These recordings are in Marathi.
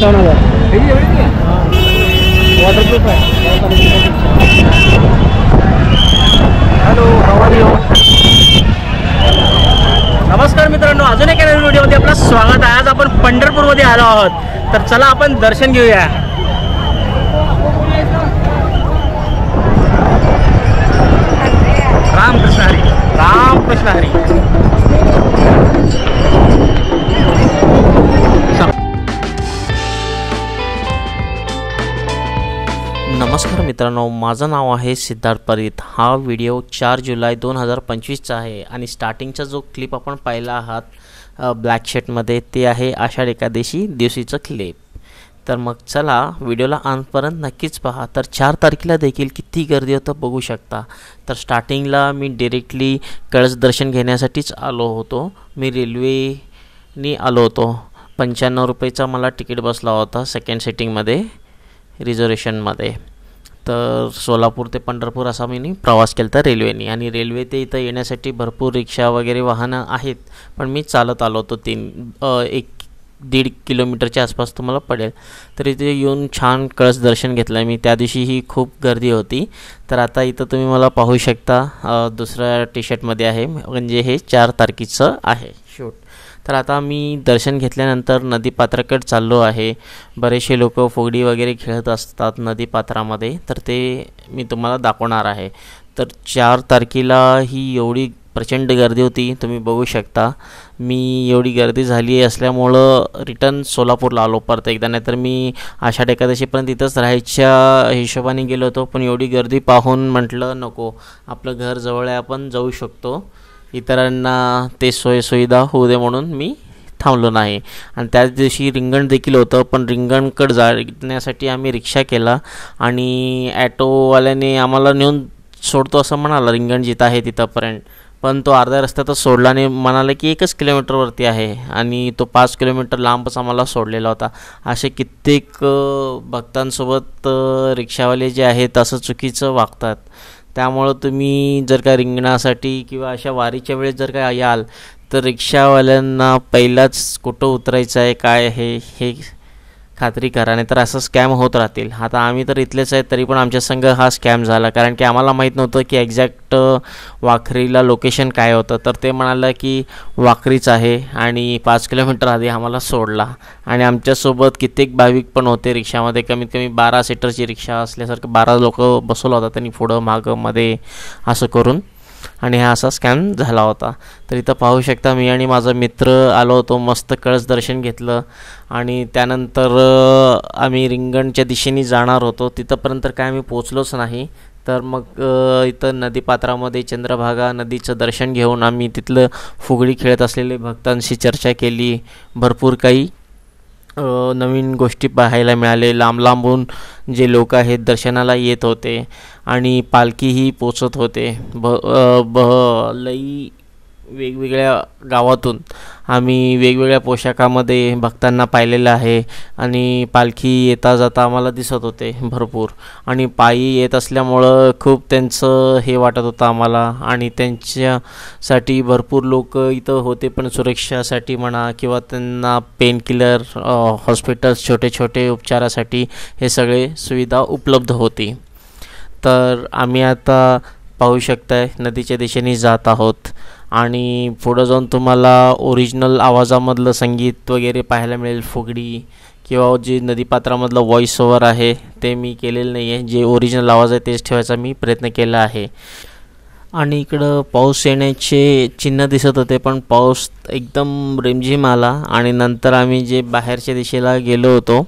वॉटरप्रूफ आहे. Hello, how are you? नमस्कार मित्रांनो, अजून एका नवीन व्हिडिओमध्ये आपलं स्वागत आहे. आज आपण पंढरपूरमध्ये आलो आहोत, तर चला आपण दर्शन घेऊया. रामकृष्ण हरी, रामकृष्ण हरी. नमस्कार मित्रांनो, माझं नाव आहे सिद्धार्थ परीत. हा व्हिडिओ 4 जुलै 2025चा आहे आणि स्टार्टिंगचा जो क्लिप आपण पाहिला आहात ब्लॅक शर्टमध्ये, ते आहे आषाढ एकादशी दिवशीचं क्लिप. तर मग चला व्हिडिओला अंतपर्यंत नक्कीच पहा. तर 4 तारखेला देखील किती गर्दी होतं बघू शकता. तर स्टार्टिंगला मी डिरेक्टली कळस दर्शन घेण्यासाठीच आलो होतो. मी रेल्वेनी आलो होतो. 95 रुपयेचा मला तिकीट बसला होता सेकंड सिटिंगमध्ये, रिझर्वेशनमध्ये. तर सोलापूर ते पंढरपूर असा मी प्रवास केला तर रेल्वेनी. आणि रेल्वे ते इथं येण्यासाठी भरपूर रिक्षा वगैरे वाहनं आहेत, पण मी चालत आलो होतो. 1-1.5 किलोमीटरच्या आसपास तुम्हाला पडेल. तर इथे येऊन छान कळस दर्शन घेतलं मी. त्या दिवशीही खूप गर्दी होती. तर आता इथं तुम्ही मला पाहू शकता, दुसऱ्या टी शर्टमध्ये आहे, म्हणजे हे 4 तारखेचं आहे शूट. तर आता मी दर्शन घेतल्यानंतर नदीपात्राकडे चाललो आहे. बरेचसे लोक फुगडी वगैरे खेळत असतात नदीपात्रामध्ये, तर ते मी तुम्हाला दाखवणार आहे. तर 4 तारखेला ही एवढी प्रचंड गर्दी होती, तुम्ही बघू शकता. मी एवढी गर्दी झाली असल्यामुळं रिटर्न सोलापूरला आलो परत एकदा. नाहीतर मी आषाढ एकादशीपर्यंत इथंच राहायच्या हिशोबाने गेलो होतो, पण एवढी गर्दी पाहून म्हटलं नको, आपलं घर जवळ आहे, आपण जाऊ शकतो. इतरांना ते सोयीसुविधा होऊ दे म्हणून मी थांबलो नाही. आणि त्याच दिवशी रिंगण देखील होतं, पण रिंगणकडे जाण्यासाठी आम्ही रिक्षा केला आणि ॲटोवाल्याने आम्हाला नेऊन सोडतो असं म्हणाला, रिंगण जिथं आहे तिथंपर्यंत. पण तो अर्ध्या रस्त्यातच सोडला आणि म्हणाला की 1 किलोमीटरवरती आहे, आणि तो 5 किलोमीटर लांबच आम्हाला सोडलेला होता. असे कित्येक भक्तांसोबत रिक्षावाले जे आहेत असं चुकीचं वागतात. त्यामुळं तुम्ही जर का रिंगणासाठी किंवा अशा वारीच्या वेळेस जर का याल, तर रिक्षावाल्यांना पहिलाच कुठं उतरायचं आहे काय आहे हे खात्री करा, नाही तर असं स्कॅम होत राहतील. आता आम्ही तर इथलेच आहेत, तरी पण आमच्या संग हा स्कॅम झाला, कारण की आम्हाला माहीत नव्हतं की एक्झॅक्ट वाखरीला लोकेशन काय होतं. तर ते म्हणालं की वाखरीच आहे, आणि 5 किलोमीटर आधी आम्हाला सोडला. आणि आमच्यासोबत कित्येक भाविक पण होते रिक्षामध्ये. कमीत कमी 12 सीटरची रिक्षा असल्यासारखं 12 लोक बसवलं होता त्यांनी, पुढं मागं मध्ये असं करून. आणि हा असा स्कॅम झाला होता. तर इथं पाहू शकता, मी आणि माझा मित्र आलो होतो, मस्त कळस दर्शन घेतलं. आणि त्यानंतर आम्ही रिंगणच्या दिशेने जाणार होतो. तिथंपर्यंत काय आम्ही पोचलोच नाही. तर मग इथं नदीपात्रामध्ये चंद्रभागा नदीचं दर्शन घेऊन आम्ही तिथलं फुगडी खेळत असलेले भक्तांशी चर्चा केली. भरपूर काही नवीन गोष्टी पाहायला मिळाले. लांब लांबून जे लोक आहेत दर्शनाला येत होते, आणि पालखीही पोचत होते. लई वेगवेगळ्या गावातून आम्ही वेगवेगळ्या पोशाखामध्ये भक्तांना पाहिलेलं आहे. आणि पालखी येता जाता आम्हाला दिसत होते भरपूर, आणि पायी येत असल्यामुळं खूप त्यांचं हे वाटत होतं आम्हाला. आणि त्यांच्यासाठी भरपूर लोक इथं होते, पण सुरक्षासाठी म्हणा किंवा त्यांना पेनकिलर, हॉस्पिटल्स, छोटे छोटे उपचारासाठी हे सगळे सुविधा उपलब्ध होती. तर आम्ही आता पाहू शकताय नदीच्या दिशेने जात आहोत. आणि पुढं जाऊन तुम्हाला ओरिजिनल आवाजामधलं संगीत वगैरे पाहायला मिळेल. फुगडी किंवा जे नदीपात्रामधलं व्हॉइस ओव्हर आहे ते मी केलेलं नाही आहे. जे ओरिजिनल आवाज आहे तेच ठेवायचा मी प्रयत्न केला आहे. आणि इकडं पाऊस येण्याचे चिन्ह दिसत होते, पण पाऊस एकदम रिमझिम आला. आणि नंतर आम्ही जे बाहेरच्या दिशेला गेलो होतो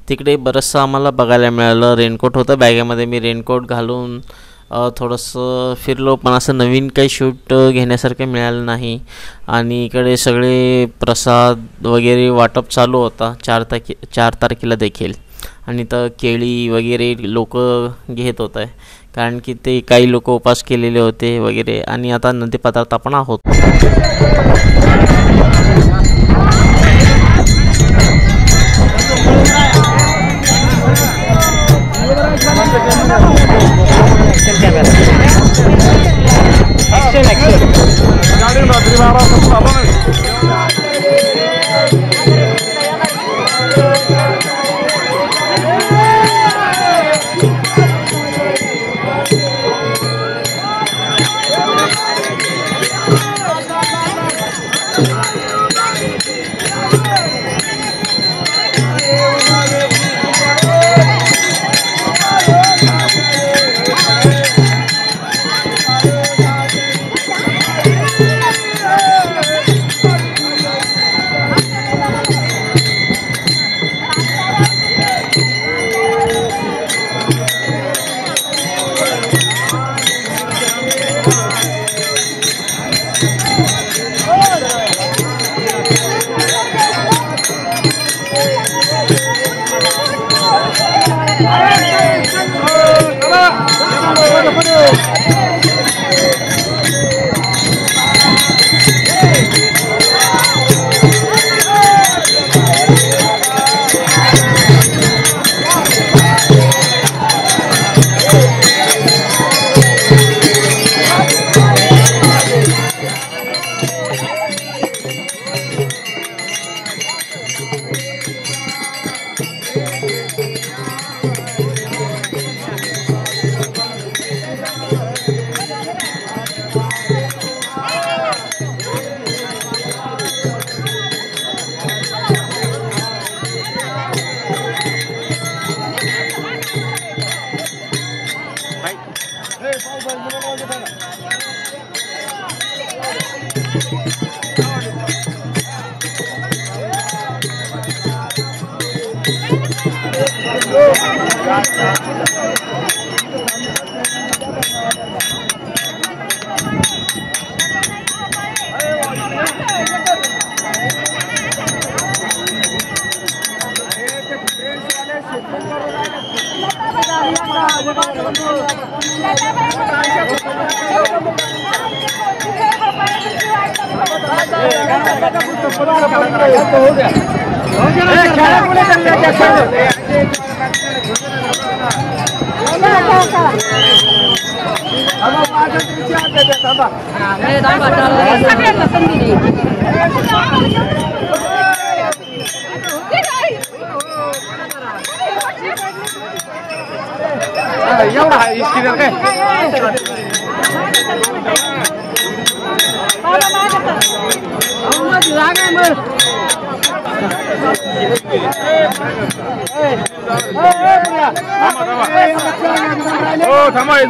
तिकडे बरंचसं आम्हाला बघायला मिळालं. रेनकोट होतं बॅगेमध्ये, मी रेनकोट घालून थोडंसं फिरलो, पण असं नवीन काही शूट घेण्यासारखं मिळालं नाही. आणि इकडे सगळे प्रसाद वगैरे वाटप चालू होता 4 तारखेला देखील. आणि तर केळी वगैरे लोक घेत होत आहे, कारण की ते काही लोक उपास केलेले होते वगैरे. आणि आता नदीपात्रात आपण आहोत. Gracias.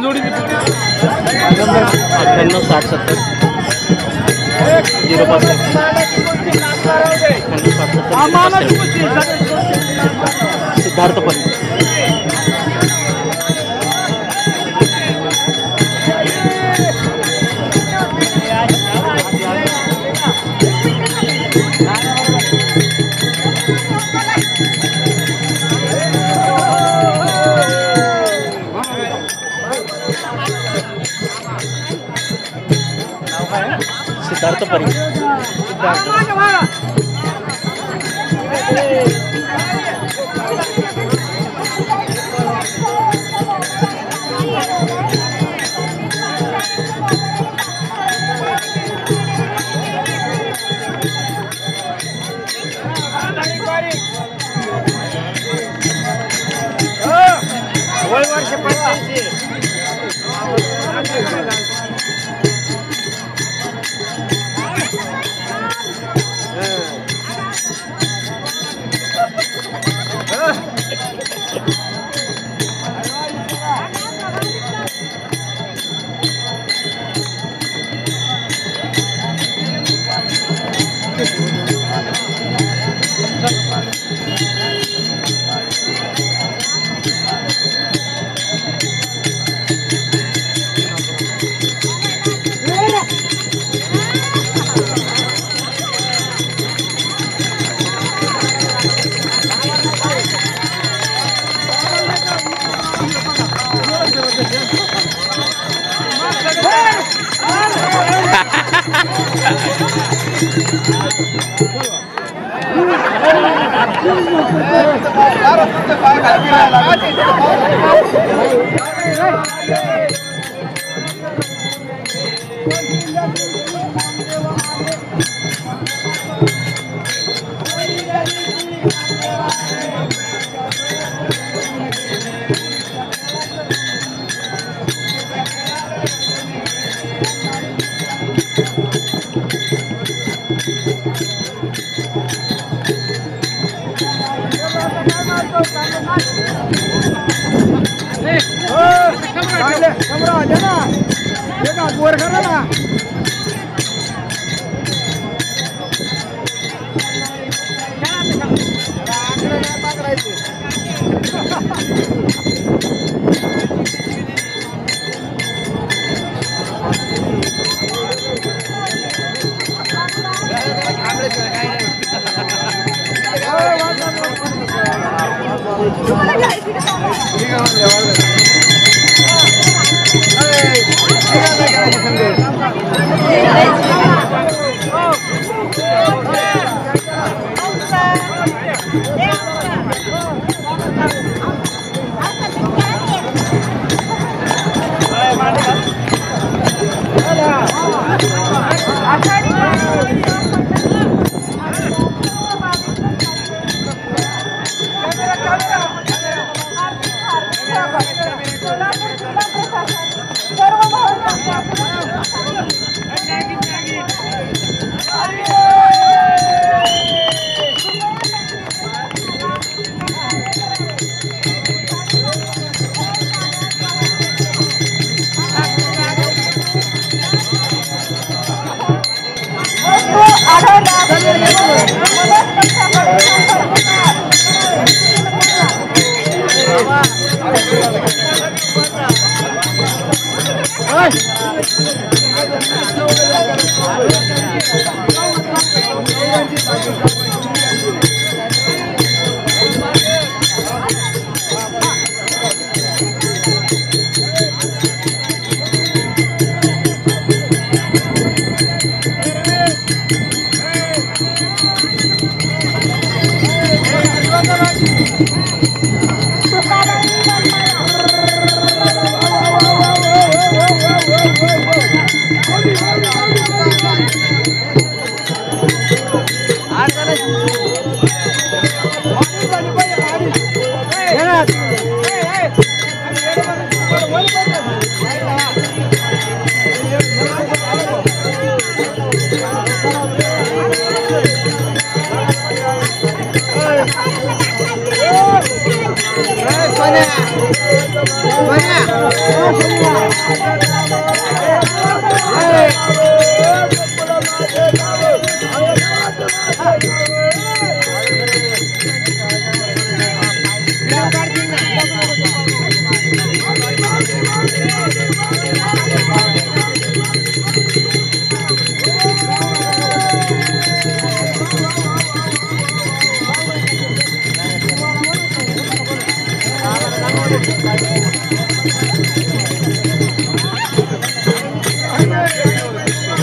जोडी 98 सिद्धार्थ पण सिद्धार्थ परी ठीक आहे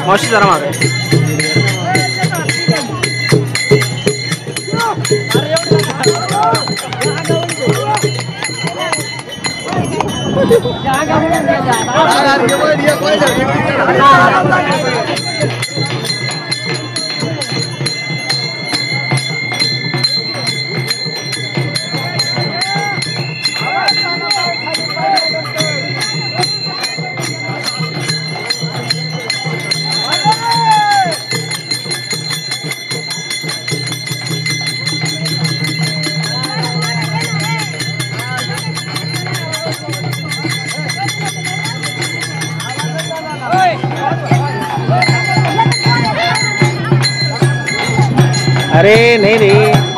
मावशी जरा मागे अरे नहीं नहीं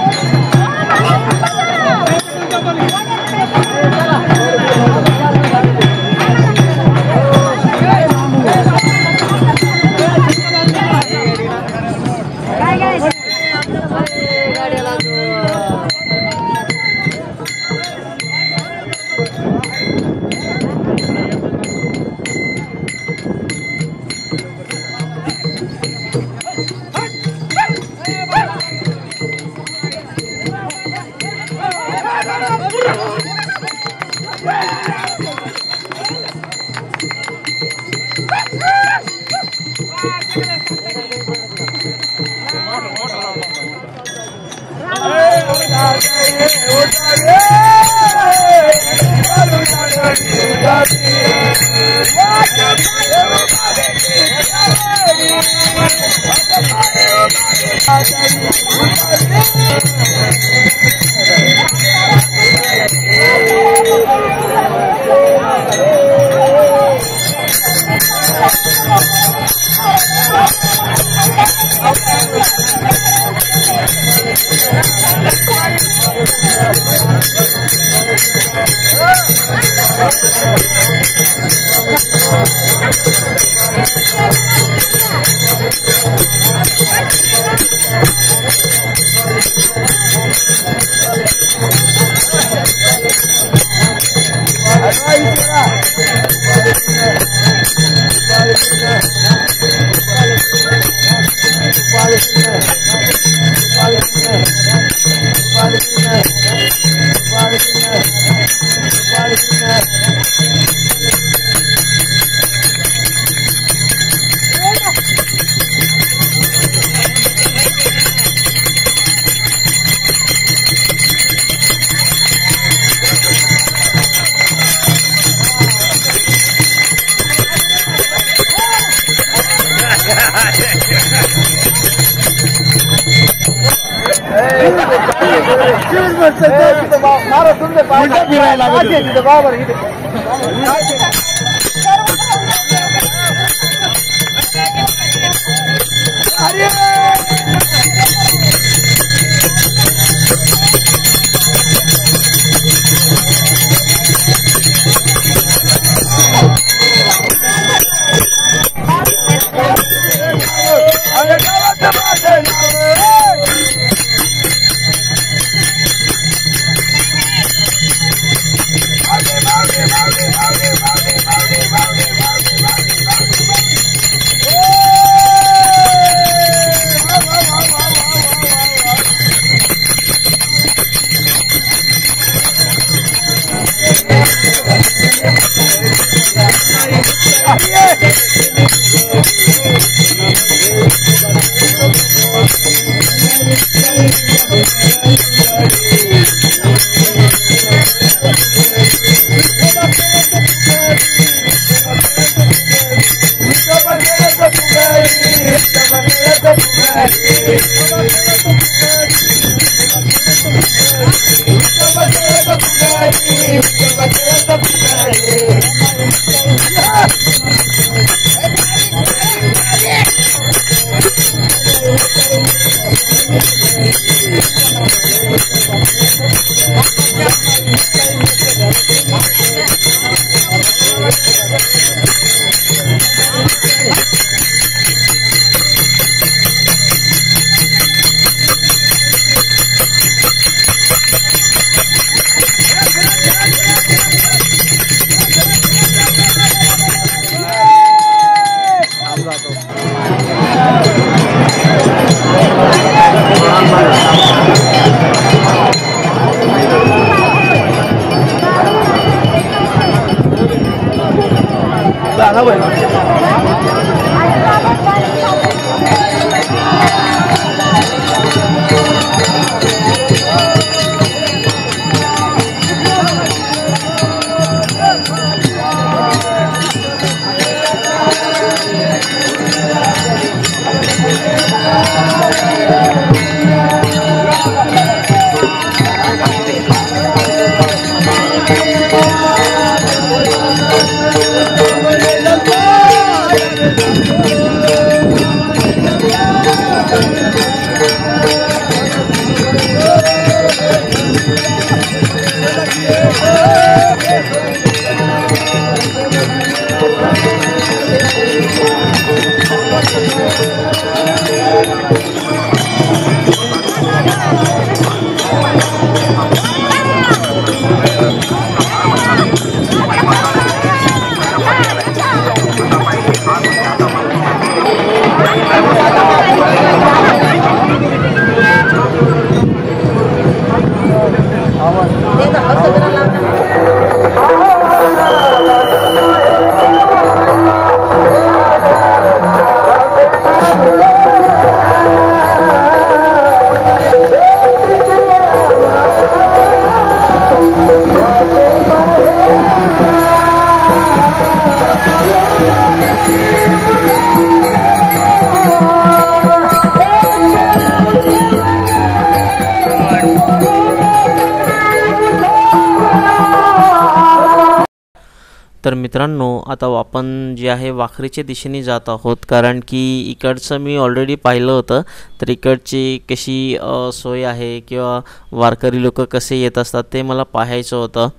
तर मित्रांनो, आता आपण जे आहे वाखरीच्या दिशेने जात आहोत, कारण की इकडचं मी ऑलरेडी पाहिलं होतं. तर इकडची कशी सोय आहे किंवा वारकरी लोक कसे येत असतात ते मला पाहायचं होतं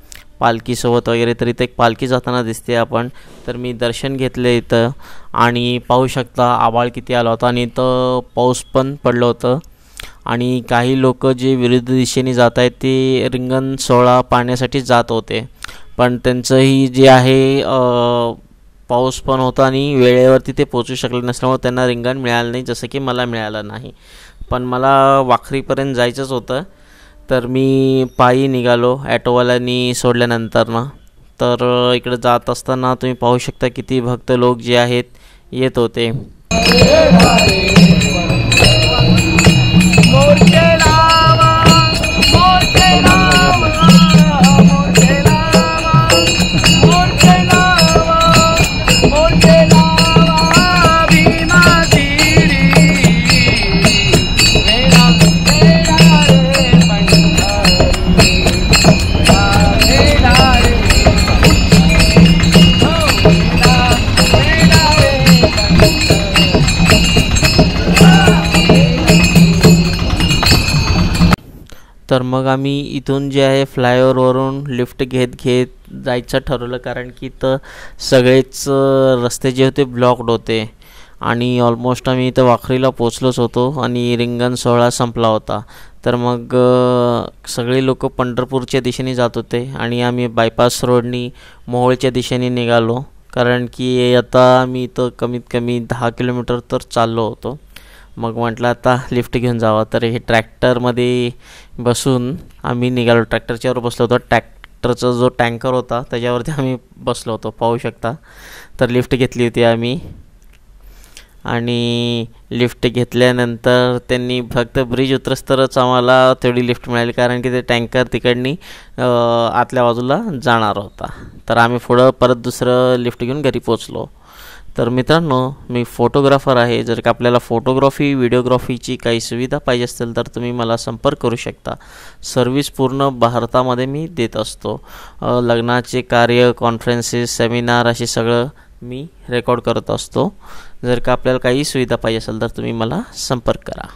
पालखीसोबत वगैरे. तर इथे एक पालखी जाताना दिसते आपण. तर मी दर्शन घेतलं इथं आणि पाहू शकता आभाळ किती आला होता आणि इथं पाऊस पण पडलं होतं. आणि काही लोक जे विरुद्ध दिशेने जात आहेत ते रिंगण सोहळा पाहण्यासाठी जात होते, पण त्यांचंही जे आहे पाऊस पण होता आणि वेळेवरती ते पोचू शकले नसल्यामुळे त्यांना रिंगण मिळालं नाही, जसं की मला मिळालं नाही. पण मला वाखरीपर्यंत जायचंच होतं, तर मी पायी निघालो ॲटोवाल्यांनी सोडल्यानंतर ना. तर इकडे जात असताना तुम्ही पाहू शकता किती भक्त लोक जे आहेत येत होते. तर मग आम्ही इथून जे आहे फ्लायओव्हरवरून लिफ्ट घेत घेत जायचं ठरवलं, कारण की तर सगळेच रस्ते जे होते ब्लॉक्ड होते आणि ऑलमोस्ट आम्ही इथं वाखरीला पोचलोच होतो आणि रिंगण सोहळा संपला होता. तर मग सगळे लोक पंढरपूरच्या दिशेने जात होते आणि आम्ही बायपास रोडनी मोहोळच्या दिशेने निघालो, कारण की आता आम्ही इथं कमीत कमी 10 किलोमीटर तर चाललो होतो. मग म्हटलं आता लिफ्ट घेऊन जावं, तर हे ट्रॅक्टरमध्ये बसून आम्ही निघालो. ट्रॅक्टरच्यावर बसलो होतो. ट्रॅक्टरचा जो टँकर होता त्याच्यावरती आम्ही बसलो होतो, पाहू शकता. तर लिफ्ट घेतली होती आम्ही आणि लिफ्ट घेतल्यानंतर त्यांनी फक्त ब्रिज उतरस्तरच आम्हाला तेवढी लिफ्ट मिळाली, कारण की ते टँकर तिकडनी आतल्या बाजूला जाणार होता. तर आम्ही पुढं परत दुसरं लिफ्ट घेऊन घरी पोचलो. तर मित्रांनो, मी फोटोग्राफर आहे. जर का आपल्याला फोटोग्राफी व्हिडिओग्राफीची काही सुविधा पाहिजे असेल तर तुम्ही मला संपर्क करू शकता. सर्व्हिस पूर्ण भारतामध्ये मी देत असतो. लग्नाचे कार्य, कॉन्फरन्सेस, सेमिनार असे सगळं मी रेकॉर्ड करत असतो. जर का आपल्याला काही सुविधा पाहिजे असेल तर तुम्ही मला संपर्क करा.